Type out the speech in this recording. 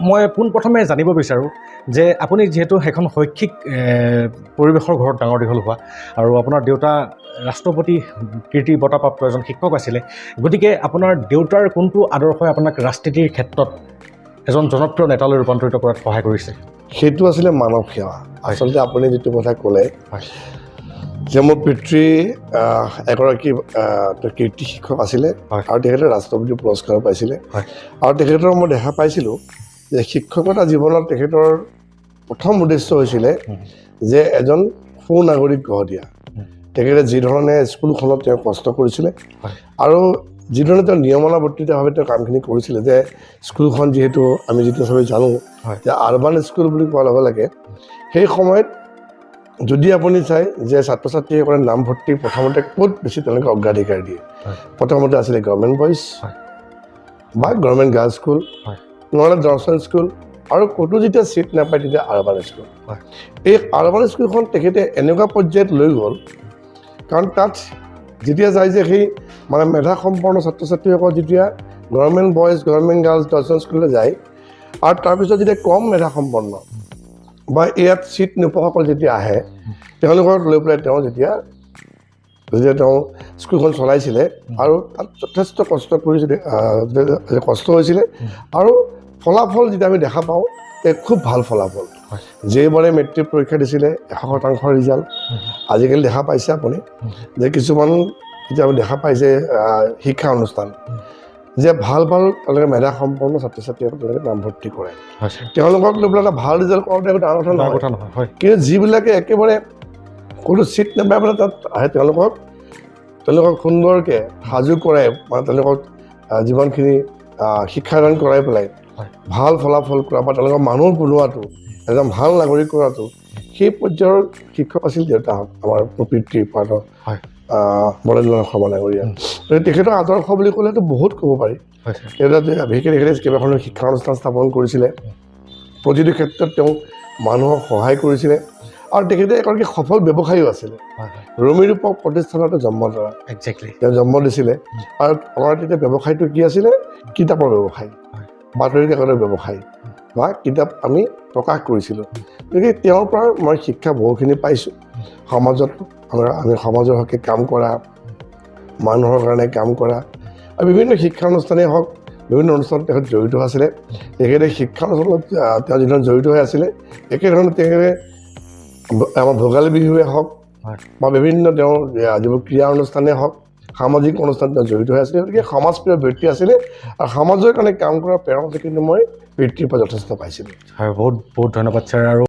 মই পোনপ্ৰথমে জানিব বিচাৰোঁ যে আপুনি যিহেতু সেইখন শৈক্ষিক পৰিৱেশৰ ঘৰত ডাঙৰ দীঘল হোৱা আৰু আপোনাৰ দেউতা ৰাষ্ট্ৰপতি কীৰ্তি বঁটাপ্ৰাপ্ত এজন শিক্ষক আছিলে, গতিকে আপোনাৰ দেউতাৰ কোনটো আদৰ্শই আপোনাক ৰাজনীতিৰ ক্ষেত্ৰত এজন জনপ্ৰিয় নেতালৈ ৰূপান্তৰিত কৰাত সহায় কৰিছে? সেইটো আছিলে মানৱ সেৱা। আচলতে আপুনি যিটো কথা ক'লে হয়, যে মোৰ পিতৃ এগৰাকী কীৰ্তি শিক্ষক আছিলে আৰু তেখেতে ৰাষ্ট্ৰপতি পুৰস্কাৰ পাইছিলে আৰু তেখেতৰ মই দেখা পাইছিলোঁ যে শিক্ষকতা জীৱনত তেখেতৰ প্ৰথম উদ্দেশ্য হৈছিলে যে এজন সুনাগৰিক গঢ় দিয়া। তেখেতে যিধৰণে স্কুলখনত তেওঁ কষ্ট কৰিছিলে আৰু যিধৰণে তেওঁ নিয়মানুৱৰ্তিতভাৱে তেওঁ কামখিনি কৰিছিলে, যে স্কুলখন যিহেতু আমি যিটো চবেই জানো যে আৰবান স্কুল বুলি কোৱাৰ লগে লগে সেই সময়ত যদি আপুনি চাই যে ছাত্ৰ ছাত্ৰীসকলে নামভৰ্তি প্ৰথমতে ক'ত বেছি তেওঁলোকে অগ্ৰাধিকাৰ দিয়ে, প্ৰথমতে আছিলে গভৰ্ণমেণ্ট বইজ বা গভৰ্ণমেণ্ট গাৰ্লছ স্কুল, নহ'লে জনচন স্কুল, আৰু ক'তো যেতিয়া ছিট নাপায় তেতিয়া আৰবান স্কুল। এই আৰবান স্কুলখন তেখেতে এনেকুৱা পৰ্যায়ত লৈ গ'ল, কাৰণ তাত যেতিয়া যায় যে সেই মানে মেধাসম্পন্ন ছাত্ৰ ছাত্ৰীসকল যেতিয়া government boys government girls Johnson স্কুললৈ যায় আৰু তাৰপিছত যেতিয়া কম মেধাসম্পন্ন বা ইয়াত ছিট নোপোৱাসকল যেতিয়া আহে তেওঁলোকক লৈ পেলাই তেওঁ যেতিয়া তেওঁ স্কুলখন চলাইছিলে আৰু তাত যথেষ্ট কষ্ট হৈছিলে আৰু ফলাফল যেতিয়া আমি দেখা পাওঁ খুব ভাল ফলাফল। যেইবাৰে মেট্ৰিক পৰীক্ষা দিছিলে 100% ৰিজাল্ট। আজিকালি দেখা পাইছে আপুনি যে কিছুমান এতিয়া আমি দেখা পাইছে শিক্ষা অনুষ্ঠান যে ভাল তেওঁলোকে মেধাসম্পন্ন ছাত্ৰ ছাত্ৰীসকল তেওঁলোকে নামভৰ্তি কৰে, তেওঁলোকক লৈ পেলাই এটা ভাল ৰিজাল্ট কৰোঁতে একো ডাঙৰ কথা নহয়। কিন্তু যিবিলাকে একেবাৰে কোনো ছিট নাপাই পেলাই তাত আহে তেওঁলোকক সুন্দৰকৈ সাজু কৰাই মানে তেওঁলোকক যিমানখিনি শিক্ষাদান কৰাই পেলাই ভাল ফলাফল কৰা বা তেওঁলোকৰ মানুহ বনোৱাটো, এজন ভাল নাগৰিক কৰাটো, সেই পৰ্যায়ৰ শিক্ষক আছিল দেউতাহঁত, আমাৰ পিতৃৰ পাৰ্টৰ বৰেন্দ্ৰনাথ শৰ্মা ডাঙৰীয়া। তেখেতৰ আদৰ্শ বুলি ক'লেতো বহুত ক'ব পাৰি। বিশেষকৈ তেখেতে কেইবাখনো শিক্ষা অনুষ্ঠান স্থাপন কৰিছিলে, প্ৰতিটো ক্ষেত্ৰত তেওঁ মানুহক সহায় কৰিছিলে আৰু তেখেতে এগৰাকী সফল ব্যৱসায়ীও আছিলে। ৰমিৰূপক প্ৰতিষ্ঠানতে জন্ম ধৰা তেওঁ জন্ম দিছিলে আৰু আমাৰ তেতিয়া ব্যৱসায়টো কি আছিলে? কিতাপৰ ব্যৱসায়, বাতৰি কাকতৰ ব্যৱসায় বা কিতাপ আমি প্ৰকাশ কৰিছিলোঁ। গতিকে তেওঁৰ পৰা মই শিক্ষা বহুখিনি পাইছোঁ। সমাজত আমি সমাজৰ হকে কাম কৰা, মানুহৰ কাৰণে কাম কৰা আৰু বিভিন্ন শিক্ষা অনুষ্ঠানেই হওক, বিভিন্ন অনুষ্ঠানত তেখেত জড়িত আছিলে। তেখেতে শিক্ষা অনুষ্ঠানত তেওঁ যিধৰণে জড়িত হৈ আছিলে একেধৰণে তেখেতে আমাৰ ভোগালী বিহুৱে হওক বা বিভিন্ন তেওঁৰ যিবোৰ ক্ৰীড়া অনুষ্ঠানেই হওক, সামাজিক অনুষ্ঠান তেওঁ জড়িত হৈ আছিলে। গতিকে সমাজপ্ৰিয় ব্যক্তি আছিলে আৰু সমাজৰ কাৰণে কাম কৰাৰ প্ৰেৰণা কিন্তু মই পিতৃৰ পৰা যথেষ্ট পাইছিলোঁ। হয়, বহুত বহুত ধন্যবাদ ছাৰ। আৰু